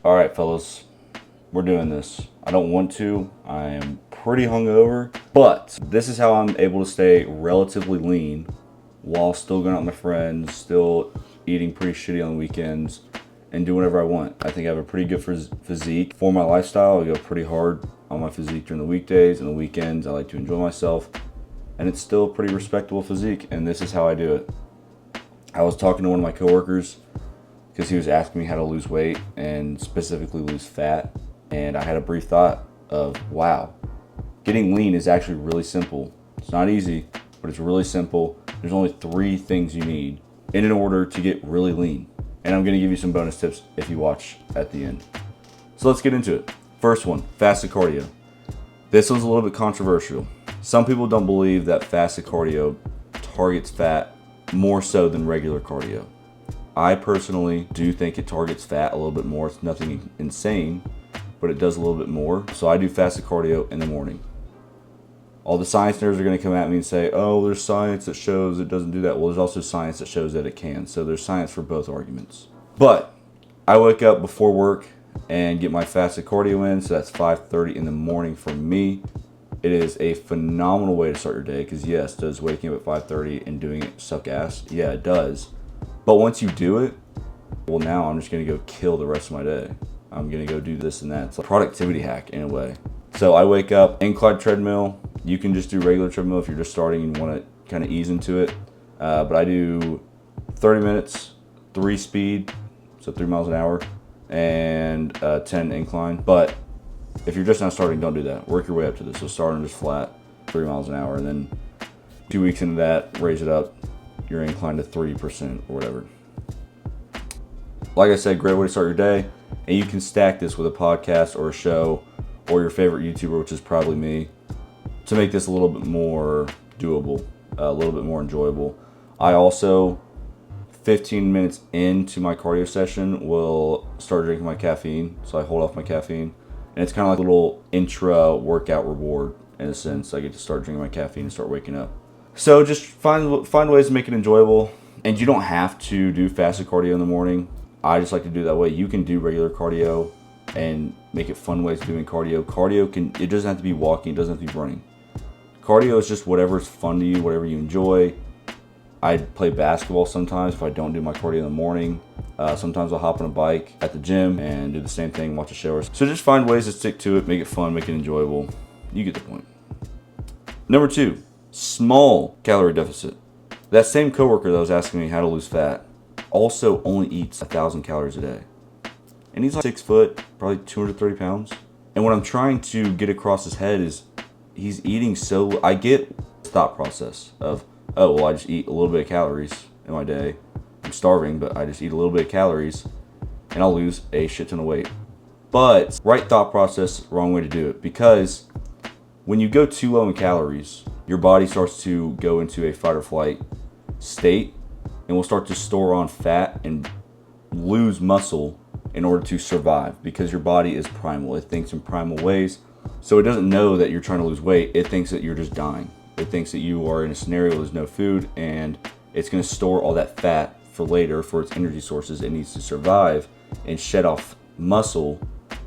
All right, fellas, we're doing this. I don't want to. I am pretty hungover, but this is how I'm able to stay relatively lean while still going out with my friends, still eating pretty shitty on the weekends, and do whatever I want. I think I have a pretty good physique for my lifestyle. I go pretty hard on my physique during the weekdays, and the weekends I like to enjoy myself, and it's still a pretty respectable physique, and this is how I do it. I was talking to one of my coworkers because he was asking me how to lose weight and specifically lose fat. And I had a brief thought of, wow, getting lean is actually really simple. It's not easy, but it's really simple. There's only 3 things you need in order to get really lean. And I'm gonna give you some bonus tips if you watch at the end. So let's get into it. First one, fasted cardio. This one's a little bit controversial. Some people don't believe that fasted cardio targets fat more so than regular cardio. I personally do think it targets fat a little bit more. It's nothing insane, but it does a little bit more. So I do fasted cardio in the morning. All the science nerds are going to come at me and say, oh, there's science that shows it doesn't do that. Well, there's also science that shows that it can. So there's science for both arguments. But I wake up before work and get my fasted cardio in. So that's 5:30 in the morning for me. It is a phenomenal way to start your day because yes, does waking up at 5:30 and doing it suck ass? Yeah, it does. But once you do it, well, now I'm just going to go kill the rest of my day. I'm going to go do this and that. It's like a productivity hack in a way. So I wake up, incline treadmill. You can just do regular treadmill if you're just starting and want to kind of ease into it. But I do 30 minutes, 3 speed, so 3 miles an hour, and 10 incline. But if you're just not starting, don't do that. Work your way up to this. So start on just flat, 3 miles an hour, and then 2 weeks into that, raise it up. You're inclined to 3% or whatever. Like I said, great way to start your day. And you can stack this with a podcast or a show or your favorite YouTuber, which is probably me, to make this a little bit more doable, a little bit more enjoyable. I also, 15 minutes into my cardio session, will start drinking my caffeine. So I hold off my caffeine. And it's kind of like a little intra workout reward in a sense. I get to start drinking my caffeine and start waking up. So just find ways to make it enjoyable. And you don't have to do fasted cardio in the morning. I just like to do it that way. You can do regular cardio and make it fun ways of doing cardio. It doesn't have to be walking, it doesn't have to be running. Cardio is just whatever's fun to you, whatever you enjoy. I play basketball sometimes if I don't do my cardio in the morning. Sometimes I'll hop on a bike at the gym and do the same thing, watch a show. So just find ways to stick to it, make it fun, make it enjoyable. You get the point. Number 2. Small calorie deficit. That same coworker that was asking me how to lose fat also only eats 1,000 calories a day. And he's like 6 foot, probably 230 pounds. And what I'm trying to get across his head is he's eating so... I get the thought process of, oh, well, I just eat a little bit of calories in my day. I'm starving, but I just eat a little bit of calories and I'll lose a shit ton of weight. But right thought process, wrong way to do it. Because when you go too low in calories, your body starts to go into a fight or flight state and will start to store on fat and lose muscle in order to survive because your body is primal. It thinks in primal ways. So it doesn't know that you're trying to lose weight. It thinks that you're just dying. It thinks that you are in a scenario where there's no food and it's going to store all that fat for later for its energy sources. It needs to survive and shed off muscle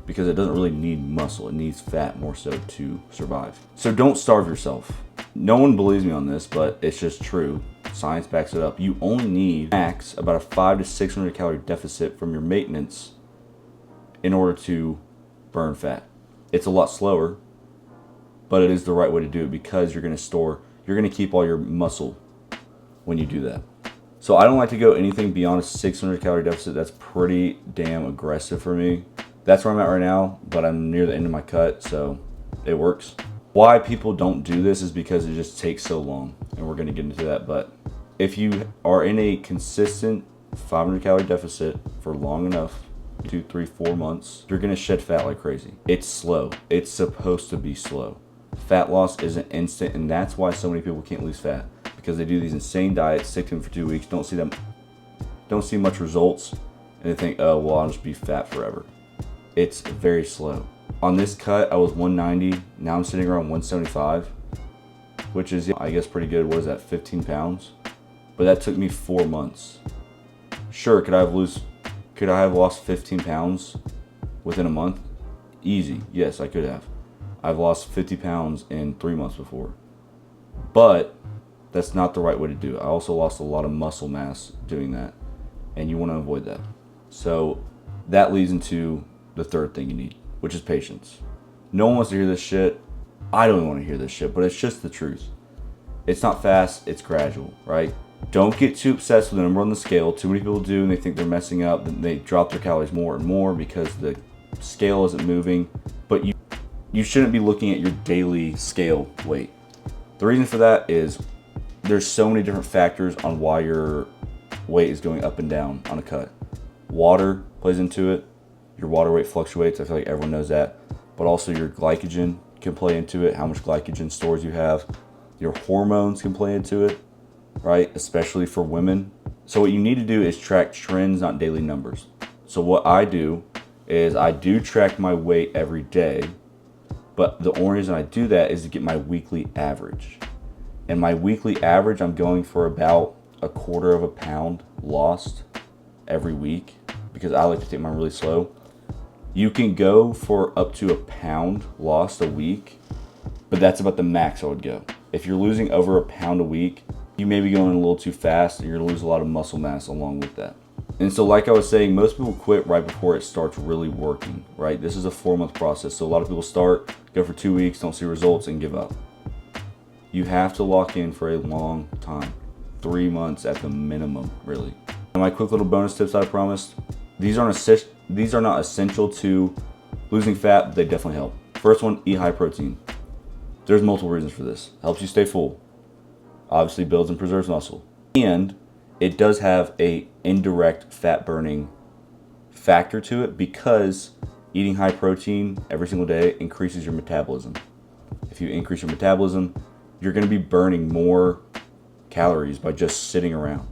because it doesn't really need muscle. It needs fat more so to survive. So don't starve yourself. No one believes me on this, but it's just true. Science backs it up. You only need max about a 500 to 600 calorie deficit from your maintenance in order to burn fat. It's a lot slower, but it is the right way to do it because you're going to keep all your muscle when you do that. So I don't like to go anything beyond a 600 calorie deficit. That's pretty damn aggressive for me. That's where I'm at right now, but I'm near the end of my cut, so it works. Why people don't do this is because it just takes so long, and we're going to get into that. But if you are in a consistent 500 calorie deficit for long enough, 2, 3, 4 months, you're going to shed fat like crazy. It's slow. It's supposed to be slow. Fat loss isn't instant, and that's why so many people can't lose fat, because they do these insane diets, stick to them for 2 weeks, don't see much results, and they think, oh, well, I'll just be fat forever. It's very slow. On this cut, I was 190. Now I'm sitting around 175, which is, I guess, pretty good. What is that, 15 pounds? But that took me 4 months. Sure, could I have lost 15 pounds within a month? Easy. Yes, I could have. I've lost 50 pounds in 3 months before. But that's not the right way to do it. I also lost a lot of muscle mass doing that, and you want to avoid that. So that leads into the third thing you need, which is patience. No one wants to hear this shit. I don't want to hear this shit, but it's just the truth. It's not fast, it's gradual, right? Don't get too obsessed with the number on the scale. Too many people do, and they think they're messing up, and they drop their calories more and more because the scale isn't moving. But you shouldn't be looking at your daily scale weight. The reason for that is there's so many different factors on why your weight is going up and down on a cut. Water plays into it. Your water weight fluctuates. I feel like everyone knows that. But also your glycogen can play into it, how much glycogen stores you have. Your hormones can play into it, right? Especially for women. So what you need to do is track trends, not daily numbers. So what I do is I do track my weight every day, but the only reason I do that is to get my weekly average. And my weekly average, I'm going for about 1/4 pound lost every week because I like to take mine really slow. You can go for up to 1 pound lost a week, but that's about the max I would go. If you're losing over 1 pound a week, you may be going a little too fast and you're gonna lose a lot of muscle mass along with that. And so like I was saying, most people quit right before it starts really working, right? This is a 4-month process. So a lot of people start, go for 2 weeks, don't see results and give up. You have to lock in for a long time, 3 months at the minimum, really. And my quick little bonus tips I promised, these are not essential to losing fat, but they definitely help. First one, eat high protein. There's multiple reasons for this. Helps you stay full. Obviously builds and preserves muscle. And it does have a indirect fat burning factor to it because eating high protein every single day increases your metabolism. If you increase your metabolism, you're gonna be burning more calories by just sitting around.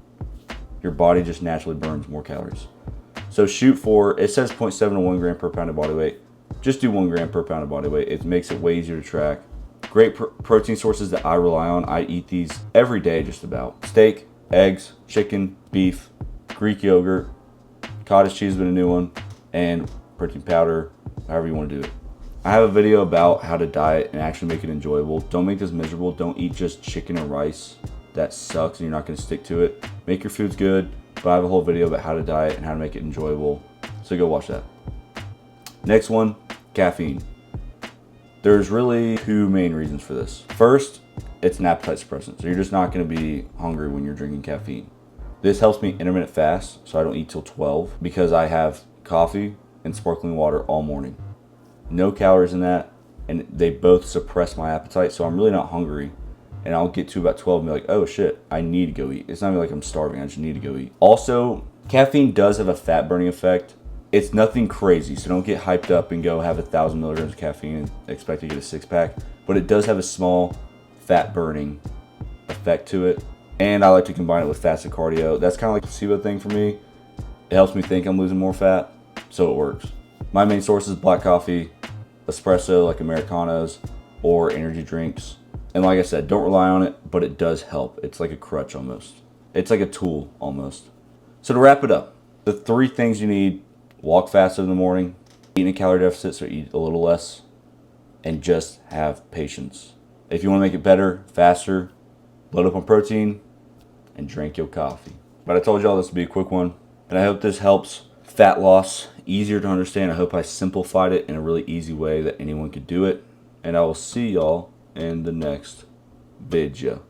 Your body just naturally burns more calories. So shoot for, it says 0.7 to 1 gram per pound of body weight. Just do 1 gram per pound of body weight. It makes it way easier to track. Great protein sources that I rely on. I eat these every day just about. Steak, eggs, chicken, beef, Greek yogurt, cottage cheese has been a new one, and protein powder, however you want to do it. I have a video about how to diet and actually make it enjoyable. Don't make this miserable. Don't eat just chicken and rice. That sucks and you're not going to stick to it. Make your foods good, but I have a whole video about how to diet and how to make it enjoyable. So go watch that. Next one, caffeine. There's really 2 main reasons for this. First, it's an appetite suppressant. So you're just not going to be hungry when you're drinking caffeine. This helps me intermittent fast, so I don't eat till 12 because I have coffee and sparkling water all morning. No calories in that, and they both suppress my appetite, so I'm really not hungry. And I'll get to about 12 and be like, oh shit, I need to go eat. It's not even like I'm starving, I just need to go eat. Also, caffeine does have a fat burning effect. It's nothing crazy, so don't get hyped up and go have 1,000 milligrams of caffeine and expect to get a 6-pack. But it does have a small fat burning effect to it. And I like to combine it with fasted cardio. That's kind of like a placebo thing for me. It helps me think I'm losing more fat, so it works. My main source is black coffee, espresso like Americanos, or energy drinks. And like I said, don't rely on it, but it does help. It's like a crutch almost. It's like a tool almost. So to wrap it up, the 3 things you need: walk faster in the morning, eat in a calorie deficit, so eat a little less, and just have patience. If you want to make it better, faster, load up on protein and drink your coffee. But I told y'all this would be a quick one, and I hope this helps fat loss easier to understand. I hope I simplified it in a really easy way that anyone could do it. And I will see y'all in the next video.